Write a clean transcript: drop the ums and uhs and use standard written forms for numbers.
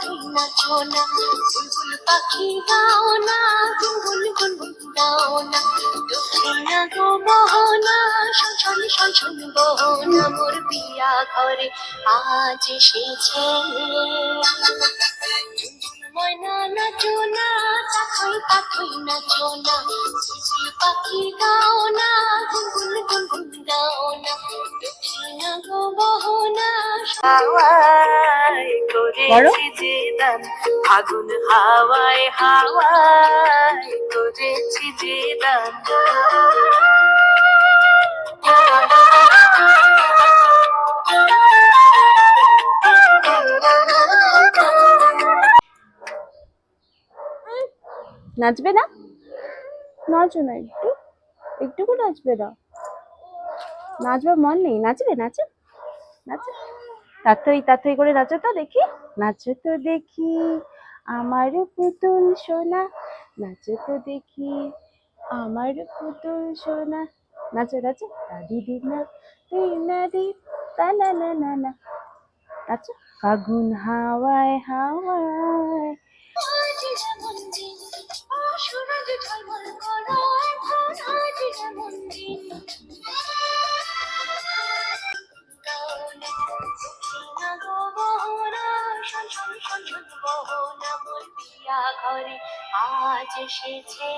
পাখি নাচো না, বুলবুল পাখি গাও না, গুনগুন গুনগুন গাও না, দক্ষিণা গো বহনা, শোন শোন শোন বহনা, মোর পিয়া ঘরে আজ এসেছে। ময়না নাচো না, পাখি পাখি নাচো না, বুলবুল পাখি গাও না, গুনগুন গুনগুন গাও না, দক্ষিণা গো বহনা, হাওয়ায় করেছি যে দান, আগুন হাওয়ায় হাওয়ায় করেছি যে দান। নাচবে না? নাচো না, একটু একটুকু নাচবে না? নাচবার মন নেই? নাচবে, নাচো নাচো, তাথই তাথই করে নাচো তো দেখি, নাচো তো দেখি আমার পুতুল সোনা, নাচো তো দেখি আমার পুতুল সোনা, নাচো নাচো, দিদি না তুই না দি তা না না না না, নাচো। ফাগুন হাওয়ায় হাওয়ায় ঘরে আজ এসেছে।